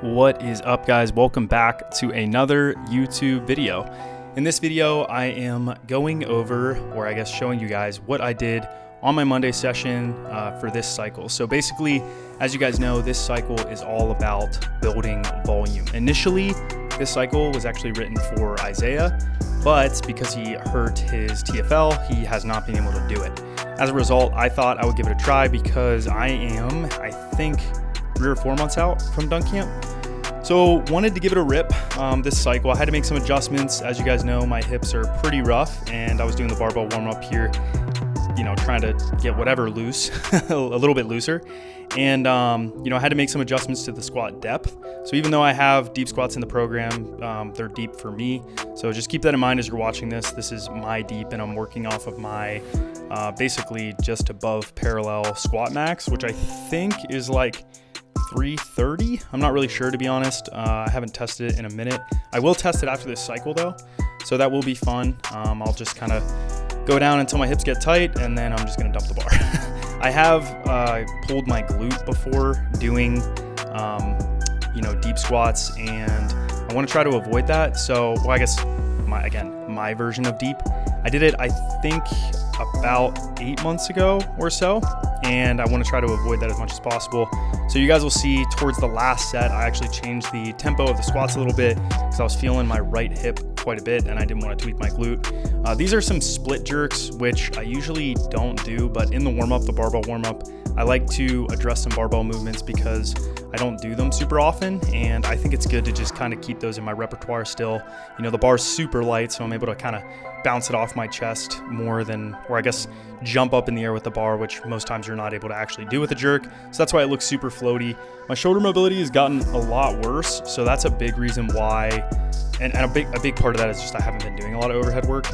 What is up, guys? Welcome back to another YouTube video. In this video, I am going over, or I guess showing you guys what I did on my Monday session for this cycle. So basically, as you guys know, this cycle is all about building volume. Initially, this cycle was actually written for Isaiah, but because he hurt his TFL, he has not been able to do it. As a result, I thought I would give it a try because I think 3 or 4 months out from dunk camp. So wanted to give it a rip this cycle. I had to make some adjustments. As you guys know, my hips are pretty rough, and I was doing the barbell warm up here, trying to get whatever loose, a little bit looser. And, I had to make some adjustments to the squat depth. So even though I have deep squats in the program, they're deep for me. So just keep that in mind as you're watching this. This is my deep, and I'm working off of my basically just above parallel squat max, which I think is like 330. I'm not really sure, to be honest. I haven't tested it in a minute. I will test it after this cycle though, so that will be fun. I'll just kind of go down until my hips get tight, and then I'm just gonna dump the bar. I have pulled my glute before doing deep squats, and I want to try to avoid that. So I guess my version of deep, I did it I think about 8 months ago or so, and I want to try to avoid that as much as possible. So you guys will see towards the last set, I actually changed the tempo of the squats a little bit because I was feeling my right hip quite a bit, and I didn't want to tweak my glute. These are some split jerks, which I usually don't do, but in the warm-up, the barbell warm-up, I like to address some barbell movements because I don't do them super often, and I think it's good to just kind of keep those in my repertoire still. The bar's super light, so I'm able to kind of bounce it off my chest more than, or I guess jump up in the air with the bar, which most times you're not able to actually do with a jerk. So that's why it looks super floaty. My shoulder mobility has gotten a lot worse, so that's a big reason why, and a big part of that is just I haven't been doing a lot of overhead work.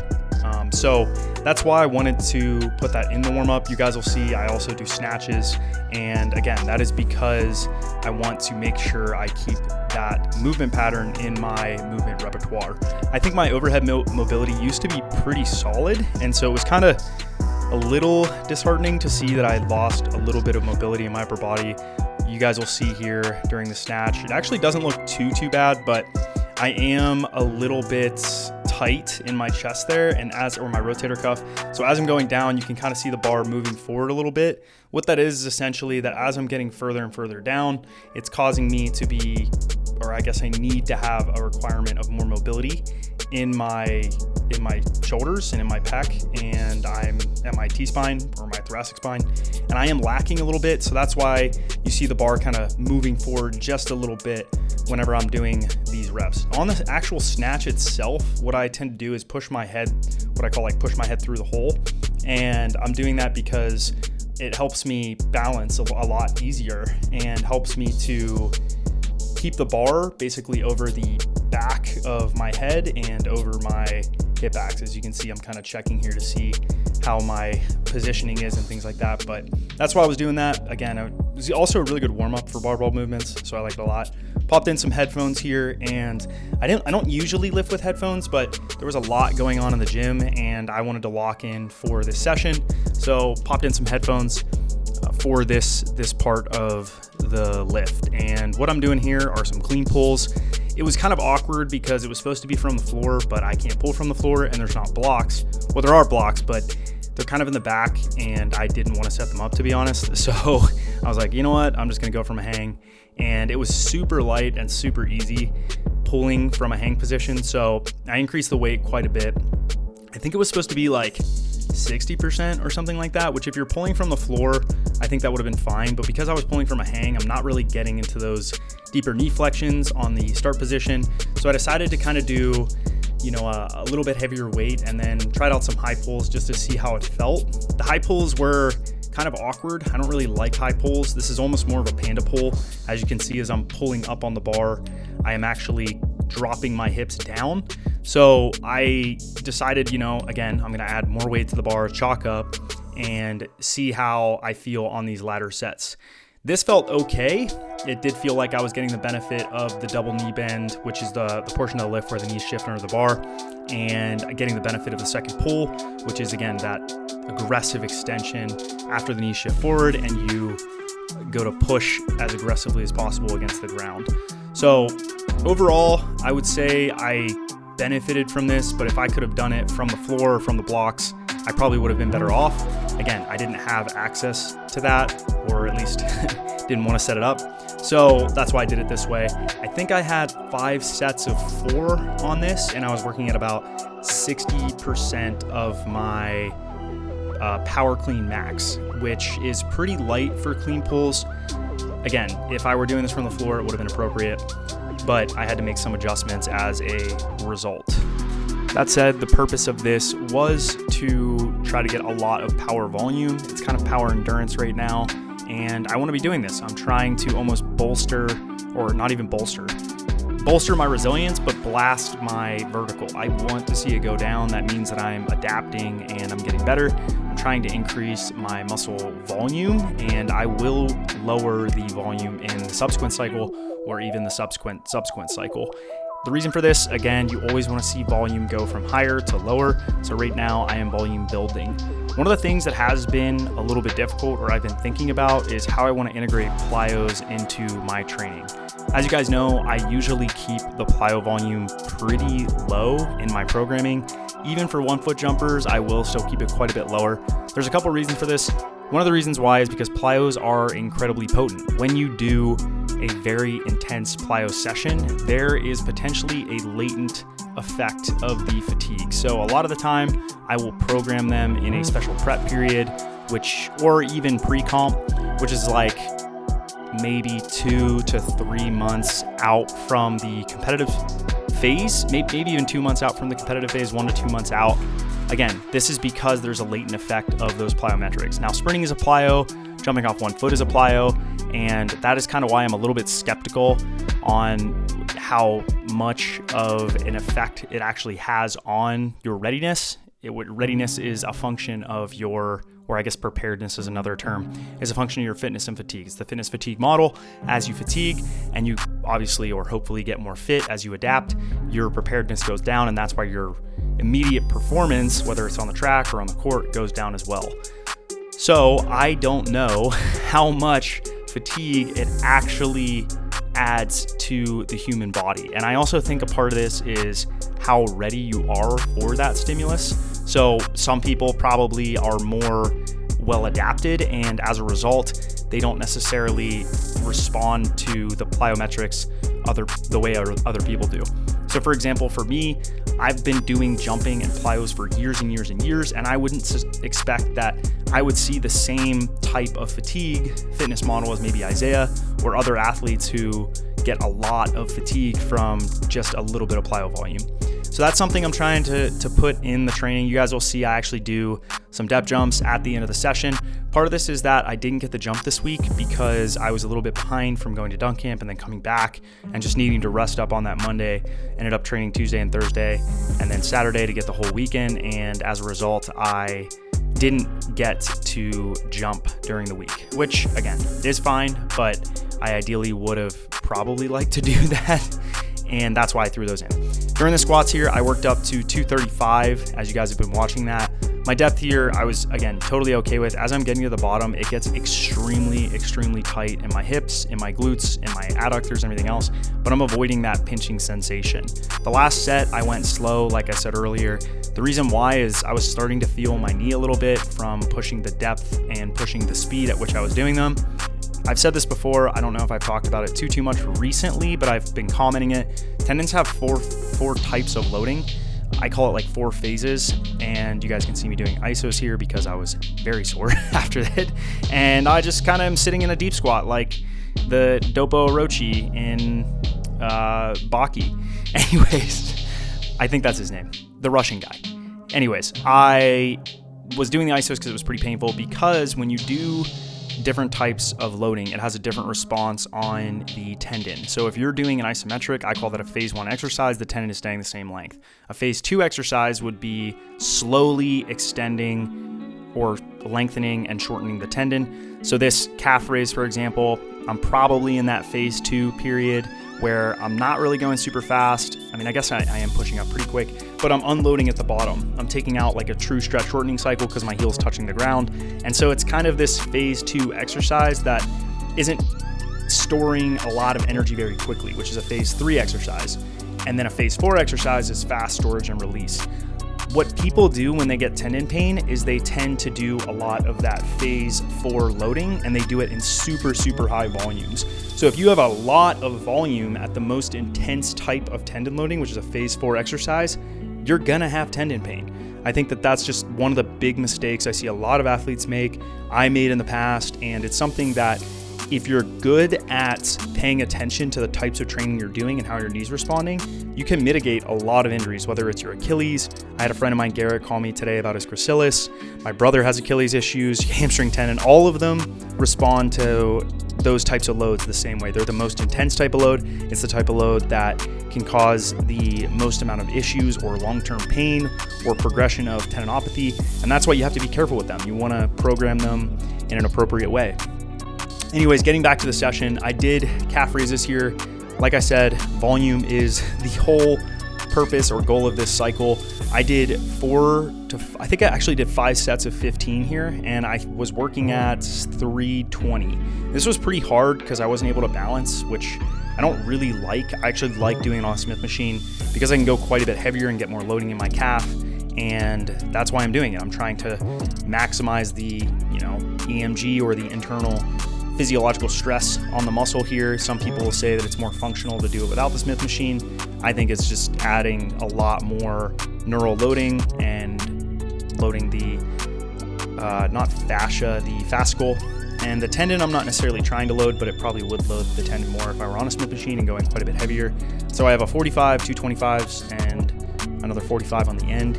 So that's why I wanted to put that in the warm-up. You guys will see I also do snatches, and again, that is because I want to make sure I keep that movement pattern in my movement repertoire. I think my overhead mobility used to be pretty solid, and so it was kind of a little disheartening to see that I lost a little bit of mobility in my upper body. You guys will see here during the snatch, it actually doesn't look too bad, but I am a little bit tight in my chest there, and or my rotator cuff. So as I'm going down, you can kind of see the bar moving forward a little bit. What that is essentially that as I'm getting further and further down, it's causing me to be, or I guess I need to have a requirement of more mobility in my shoulders and in my pec, and I'm at my T-spine or my thoracic spine, and I am lacking a little bit. So that's why you see the bar kind of moving forward just a little bit whenever I'm doing these reps. On the actual snatch itself, what I tend to do is push my head, what I call push my head through the hole. And I'm doing that because it helps me balance a lot easier and helps me to keep the bar basically over the back of my head and over my hip axis. You can see I'm kind of checking here to see how my positioning is and things like that, but that's why I was doing that. Again, it was also a really good warm-up for barbell movements, so I liked it a lot. Popped in some headphones here, and I don't usually lift with headphones, but there was a lot going on in the gym and I wanted to lock in for this session, so popped in some headphones for this part of the lift. And what I'm doing here are some clean pulls. It was kind of awkward because it was supposed to be from the floor, but I can't pull from the floor and there's not blocks. Well, there are blocks, but they're kind of in the back and I didn't want to set them up, to be honest. So I was like, you know what? I'm just going to go from a hang. And it was super light and super easy pulling from a hang position. So I increased the weight quite a bit. I think it was supposed to be like 60% or something like that, which if you're pulling from the floor, I think that would have been fine. But because I was pulling from a hang, I'm not really getting into those deeper knee flexions on the start position. So I decided to kind of do, a little bit heavier weight and then tried out some high pulls just to see how it felt. The high pulls were kind of awkward. I don't really like high pulls. This is almost more of a panda pull. As you can see, as I'm pulling up on the bar, I am actually dropping my hips down. So I decided, again, I'm going to add more weight to the bar, chalk up, and see how I feel on these latter sets. This felt okay. It did feel like I was getting the benefit of the double knee bend, which is the portion of the lift where the knees shift under the bar, and getting the benefit of the second pull, which is, again, that aggressive extension after the knees shift forward and you go to push as aggressively as possible against the ground. So overall, I would say I benefited from this, but if I could have done it from the floor or from the blocks, I probably would have been better off. Again, I didn't have access to that, or at least didn't want to set it up. So that's why I did it this way. I think I had 5 sets of 4 on this, and I was working at about 60% of my power clean max, which is pretty light for clean pulls. Again, if I were doing this from the floor, it would have been appropriate, but I had to make some adjustments as a result. That said, the purpose of this was to try to get a lot of power volume. It's kind of power endurance right now, and I want to be doing this. I'm trying to almost bolster, or not even bolster my resilience, but blast my vertical. I want to see it go down. That means that I'm adapting and I'm getting better. I'm trying to increase my muscle volume, and I will lower the volume in the subsequent cycle or even the subsequent cycle. The reason for this, again, you always want to see volume go from higher to lower. So right now I am volume building. One of the things that has been a little bit difficult, or I've been thinking about, is how I want to integrate plyos into my training. As you guys know, I usually keep the plyo volume pretty low in my programming. Even for 1-foot jumpers, I will still keep it quite a bit lower. There's a couple reasons for this. One of the reasons why is because plyos are incredibly potent. When you do a very intense plyo session, there is potentially a latent effect of the fatigue. So a lot of the time I will program them in a special prep period, or even pre-comp, which is like maybe 2 to 3 months out from the competitive phase, maybe even 2 months out from the competitive phase, 1 to 2 months out. Again, this is because there's a latent effect of those plyometrics. Now, sprinting is a plyo, jumping off 1 foot is a plyo, and that is kind of why I'm a little bit skeptical on how much of an effect it actually has on your readiness. Readiness is a function of your, or I guess preparedness is another term, is a function of your fitness and fatigue. It's the fitness fatigue model. As you fatigue and you obviously or hopefully get more fit as you adapt, your preparedness goes down, and that's why your immediate performance, whether it's on the track or on the court, goes down as well. So I don't know how much fatigue it actually adds to the human body. And I also think a part of this is how ready you are for that stimulus. So some people probably are more well adapted, and as a result, they don't necessarily respond to the plyometrics the way other people do. So for example, for me, I've been doing jumping and plyos for years and years and years, and I wouldn't expect that I would see the same type of fatigue fitness model as maybe Isaiah or other athletes who get a lot of fatigue from just a little bit of plyo volume. So that's something I'm trying to put in the training. You guys will see I actually do some depth jumps at the end of the session. Part of this is that I didn't get the jump this week because I was a little bit behind from going to dunk camp and then coming back and just needing to rest up on that Monday. Ended up training Tuesday and Thursday and then Saturday to get the whole weekend, and as a result, I didn't get to jump during the week, which again is fine, but I ideally would have probably liked to do that, and that's why I threw those in. During the squats here, I worked up to 235, as you guys have been watching that. My depth here, I was, again, totally okay with. As I'm getting to the bottom, it gets extremely, extremely tight in my hips, in my glutes, in my adductors, and everything else, but I'm avoiding that pinching sensation. The last set, I went slow, like I said earlier. The reason why is I was starting to feel my knee a little bit from pushing the depth and pushing the speed at which I was doing them. I've said this before, I don't know if I've talked about it too much recently, but I've been commenting it. Tendons have four types of loading. I call it like 4 phases, and you guys can see me doing isos here because I was very sore after that. And I just kind of am sitting in a deep squat like the Dopo Orochi in Baki. Anyways, I think that's his name, the Russian guy. Anyways, I was doing the isos because it was pretty painful, because when you do different types of loading, it has a different response on the tendon. So if you're doing an isometric, I call that a phase 1 exercise, the tendon is staying the same length. A phase 2 exercise would be slowly extending or lengthening and shortening the tendon. So this calf raise, for example, I'm probably in that phase 2 period where I'm not really going super fast. I mean, I guess I am pushing up pretty quick, but I'm unloading at the bottom. I'm taking out like a true stretch shortening cycle because my heel's touching the ground. And so it's kind of this phase 2 exercise that isn't storing a lot of energy very quickly, which is a phase 3 exercise. And then a phase 4 exercise is fast storage and release. What people do when they get tendon pain is they tend to do a lot of that phase 4 loading, and they do it in super, super high volumes. So if you have a lot of volume at the most intense type of tendon loading, which is a phase 4 exercise, you're gonna have tendon pain. I think that that's just one of the big mistakes I see a lot of athletes make, I made in the past, and it's something that if you're good at paying attention to the types of training you're doing and how your knee's responding, you can mitigate a lot of injuries, whether it's your Achilles. I had a friend of mine, Garrett, call me today about his gracilis. My brother has Achilles issues, hamstring tendon. All of them respond to those types of loads the same way. They're the most intense type of load. It's the type of load that can cause the most amount of issues or long-term pain or progression of tendinopathy. And that's why you have to be careful with them. You want to program them in an appropriate way. Anyways, getting back to the session, I did calf raises here. Like I said, volume is the whole purpose or goal of this cycle. I did 5 sets of 15 here, and I was working at 320. This was pretty hard because I wasn't able to balance, which I don't really like. I actually like doing it on a Smith machine because I can go quite a bit heavier and get more loading in my calf, and that's why I'm doing it. I'm trying to maximize the, EMG or the internal physiological stress on the muscle here. Some people will say that it's more functional to do it without the Smith machine. I think it's just adding a lot more neural loading and loading the, not fascia, the fascicle. And the tendon I'm not necessarily trying to load, but it probably would load the tendon more if I were on a Smith machine and going quite a bit heavier. So I have a 45, 2 25s, and another 45 on the end.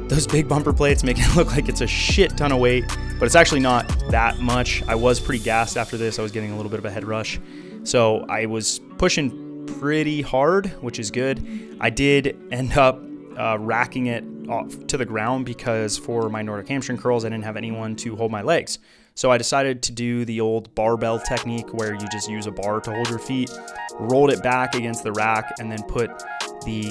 Those big bumper plates make it look like it's a shit ton of weight, but it's actually not that much. I was pretty gassed after this. I was getting a little bit of a head rush. So I was pushing pretty hard, which is good. I did end up racking it off to the ground because for my Nordic hamstring curls, I didn't have anyone to hold my legs. So I decided to do the old barbell technique where you just use a bar to hold your feet, rolled it back against the rack, and then put the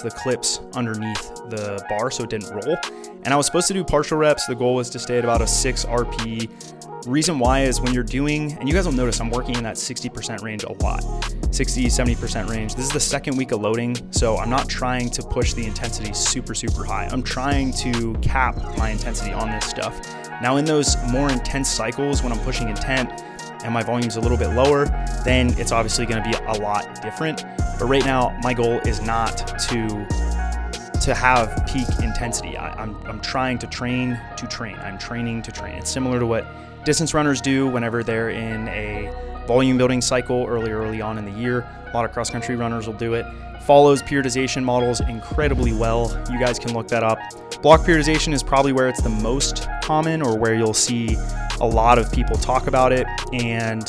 the clips underneath the bar so it didn't roll. And I was supposed to do partial reps. The goal was to stay at about a 6 RP. Reason why is when you're doing, and you guys will notice I'm working in that 60% range a lot, 60, 70% range. This is the second week of loading, so I'm not trying to push the intensity super, super high. I'm trying to cap my intensity on this stuff. Now in those more intense cycles, when I'm pushing intent and my volume's a little bit lower, then it's obviously gonna be a lot different. But right now, my goal is not to have peak intensity. I'm trying to train to train. I'm training to train. It's similar to what distance runners do whenever they're in a volume building cycle early on in the year. A lot of cross-country runners will do it. Follows periodization models incredibly well. You guys can look that up. Block periodization is probably where it's the most common, or where you'll see a lot of people talk about it. And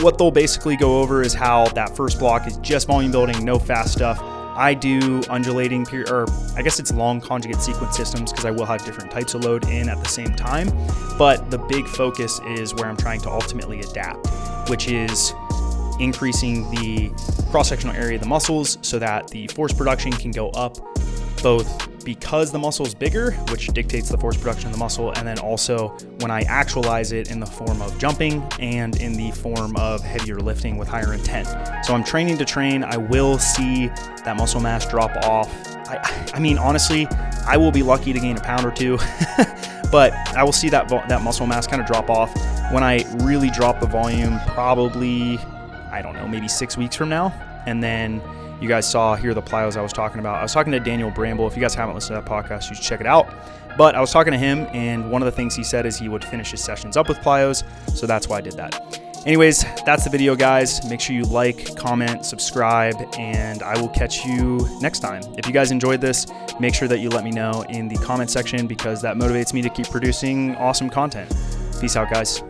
what they'll basically go over is how that first block is just volume building, no fast stuff. I do undulating, or I guess it's long conjugate sequence systems, because I will have different types of load in at the same time. But the big focus is where I'm trying to ultimately adapt, which is increasing the cross-sectional area of the muscles so that the force production can go up, both because the muscle is bigger, which dictates the force production of the muscle, and then also when I actualize it in the form of jumping and in the form of heavier lifting with higher intent. So I'm training to train. I will see that muscle mass drop off. I mean, honestly, I will be lucky to gain a pound or two, but I will see that muscle mass kind of drop off when I really drop the volume, probably, I don't know, maybe 6 weeks from now. And then you guys saw here the plyos I was talking about. I was talking to Daniel Bramble. If you guys haven't listened to that podcast, you should check it out. But I was talking to him, and one of the things he said is he would finish his sessions up with plyos. So that's why I did that. Anyways, that's the video, guys. Make sure you like, comment, subscribe, and I will catch you next time. If you guys enjoyed this, make sure that you let me know in the comment section, because that motivates me to keep producing awesome content. Peace out, guys.